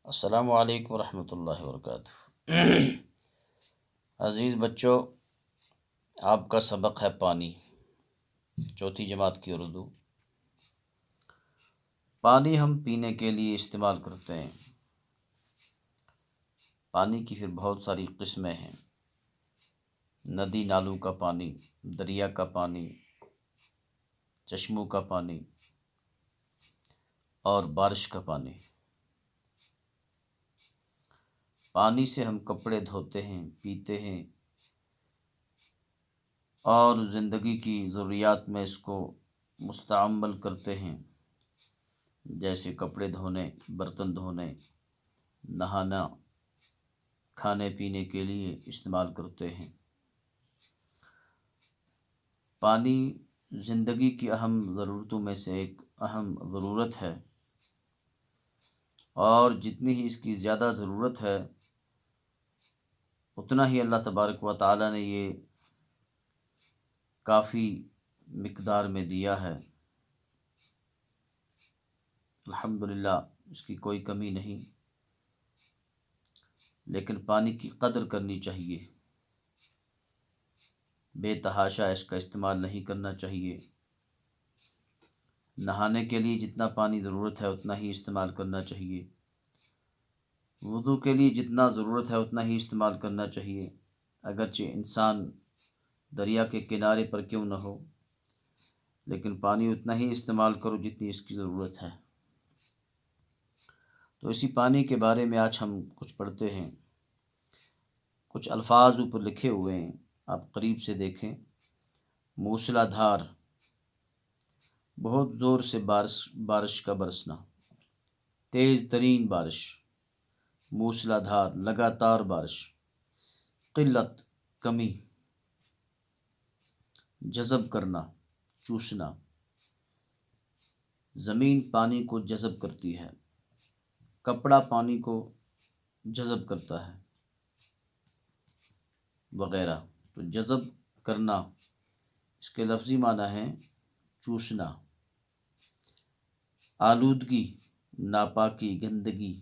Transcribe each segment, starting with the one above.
السلام علیکم ورحمۃ اللہ وبرکاتہ۔ عزیز بچوں، آپ کا سبق ہے پانی، چوتھی جماعت کی اردو۔ پانی ہم پینے کے لیے استعمال کرتے ہیں۔ پانی کی پھر بہت ساری قسمیں ہیں، ندی نالوں کا پانی، دریا کا پانی، چشموں کا پانی اور بارش کا پانی۔ پانی سے ہم کپڑے دھوتے ہیں، پیتے ہیں اور زندگی کی ضروریات میں اس کو مستعمل کرتے ہیں، جیسے کپڑے دھونے، برتن دھونے، نہانا، کھانے پینے کے لیے استعمال کرتے ہیں۔ پانی زندگی کی اہم ضرورتوں میں سے ایک اہم ضرورت ہے، اور جتنی ہی اس کی زیادہ ضرورت ہے اتنا ہی اللہ تبارک و تعالی نے یہ کافی مقدار میں دیا ہے۔ الحمدللہ اس کی کوئی کمی نہیں، لیکن پانی کی قدر کرنی چاہیے، بے تحاشا اس کا استعمال نہیں کرنا چاہیے۔ نہانے کے لیے جتنا پانی ضرورت ہے اتنا ہی استعمال کرنا چاہیے، وضو کے لیے جتنا ضرورت ہے اتنا ہی استعمال کرنا چاہیے، اگرچہ انسان دریا کے کنارے پر کیوں نہ ہو، لیکن پانی اتنا ہی استعمال کرو جتنی اس کی ضرورت ہے۔ تو اسی پانی کے بارے میں آج ہم کچھ پڑھتے ہیں۔ کچھ الفاظ اوپر لکھے ہوئے ہیں، آپ قریب سے دیکھیں۔ موسلا دھار، بہت زور سے بارش کا برسنا، تیز ترین بارش، موسلا دھار لگاتار بارش، قلت کمی، جذب کرنا چوسنا، زمین پانی کو جذب کرتی ہے، کپڑا پانی کو جذب کرتا ہے وغیرہ۔ تو جذب کرنا اس کے لفظی معنی ہے چوسنا۔ آلودگی، ناپاکی، گندگی۔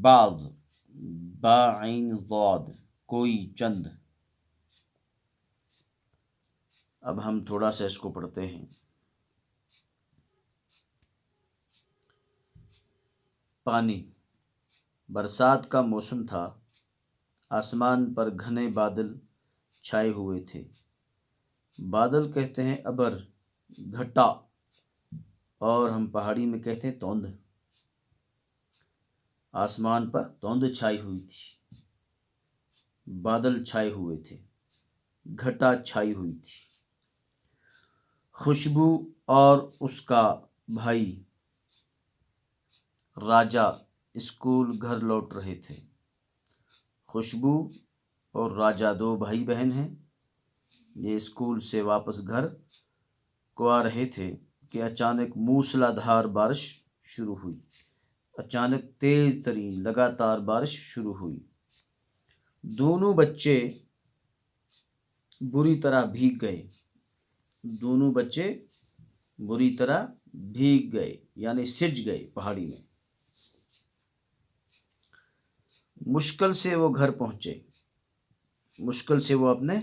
بعض، باعین ضاد، کوئی، چند۔ اب ہم تھوڑا سا اس کو پڑھتے ہیں۔ پانی، برسات کا موسم تھا، آسمان پر گھنے بادل چھائے ہوئے تھے۔ بادل کہتے ہیں ابر، گھٹا، اور ہم پہاڑی میں کہتے ہیں توند۔ آسمان پر توند چھائی ہوئی تھی، بادل چھائے ہوئے تھے، گھٹا چھائی ہوئی تھی۔ خوشبو اور اس کا بھائی راجا اسکول گھر لوٹ رہے تھے۔ خوشبو اور راجا دو بھائی بہن ہیں، یہ اسکول سے واپس گھر کو آ رہے تھے کہ اچانک موسلا دھار بارش شروع ہوئی۔ اچانک تیز ترین لگاتار بارش شروع ہوئی۔ دونوں بچے بری طرح بھیگ گئے۔ دونوں بچے بری طرح بھیگ گئے یعنی سج گئے پہاڑی میں۔ مشکل سے وہ گھر پہنچے، مشکل سے وہ اپنے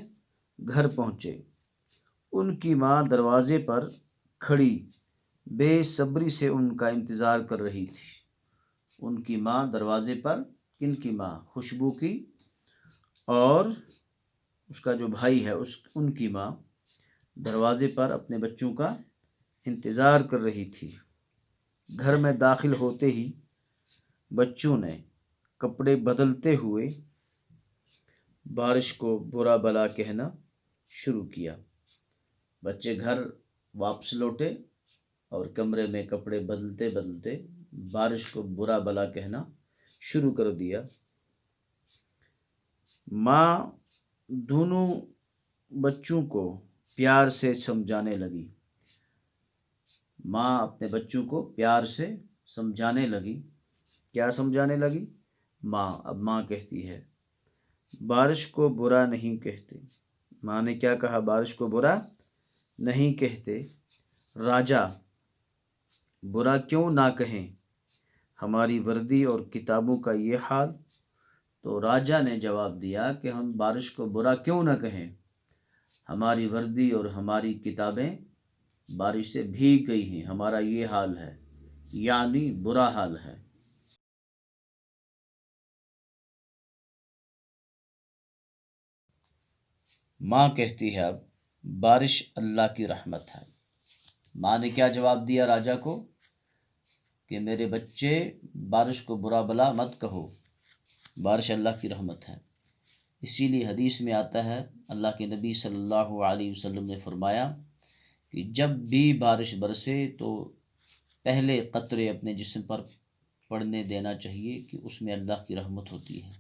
گھر پہنچے۔ ان کی ماں دروازے پر کھڑی بے صبری سے ان کا انتظار کر رہی تھی۔ ان کی ماں دروازے پر، کن کی ماں؟ خوشبو کی اور اس کا جو بھائی ہے ان کی ماں دروازے پر اپنے بچوں کا انتظار کر رہی تھی۔ گھر میں داخل ہوتے ہی بچوں نے کپڑے بدلتے ہوئے بارش کو برا بلا کہنا شروع کیا۔ بچے گھر واپس لوٹے اور کمرے میں کپڑے بدلتے بدلتے بارش کو برا بلا کہنا شروع کر دیا۔ ماں دونوں بچوں کو پیار سے سمجھانے لگی۔ ماں اپنے بچوں کو پیار سے سمجھانے لگی۔ کیا سمجھانے لگی؟ ماں کہتی ہے بارش کو برا نہیں کہتے۔ ماں نے کیا کہا؟ بارش کو برا نہیں کہتے۔ راجا برا کیوں نہ کہیں ہماری وردی اور کتابوں کا یہ حال؟ تو راجا نے جواب دیا کہ ہم بارش کو برا کیوں نہ کہیں، ہماری وردی اور ہماری کتابیں بارش سے بھیگ گئی ہیں، ہمارا یہ حال ہے، یعنی برا حال ہے۔ ماں کہتی ہے اب بارش اللہ کی رحمت ہے۔ ماں نے کیا جواب دیا راجا کو کہ میرے بچے بارش کو برا بلا مت کہو، بارش اللہ کی رحمت ہے۔ اسی لیے حدیث میں آتا ہے، اللہ کے نبی صلی اللہ علیہ وسلم نے فرمایا کہ جب بھی بارش برسے تو پہلے قطرے اپنے جسم پر پڑنے دینا چاہیے کہ اس میں اللہ کی رحمت ہوتی ہے۔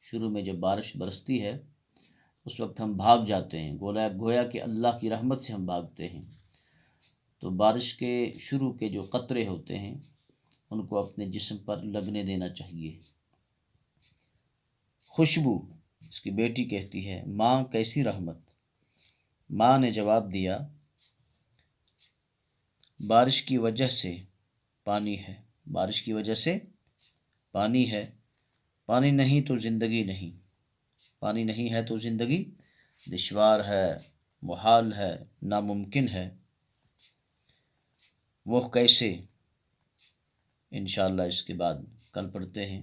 شروع میں جب بارش برستی ہے اس وقت ہم بھاگ جاتے ہیں، گویا کہ اللہ کی رحمت سے ہم بھاگتے ہیں۔ تو بارش کے شروع کے جو قطرے ہوتے ہیں ان کو اپنے جسم پر لگنے دینا چاہیے۔ خوشبو، اس کی بیٹی کہتی ہے ماں کیسی رحمت؟ ماں نے جواب دیا بارش کی وجہ سے پانی ہے، بارش کی وجہ سے پانی ہے، پانی نہیں تو زندگی نہیں، پانی نہیں ہے تو زندگی دشوار ہے، محال ہے، ناممکن ہے۔ وہ کیسے؟ انشاءاللہ اس کے بعد کل پڑھتے ہیں۔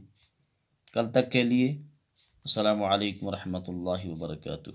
کل تک کے لیے السلام علیکم ورحمۃ اللہ وبرکاتہ۔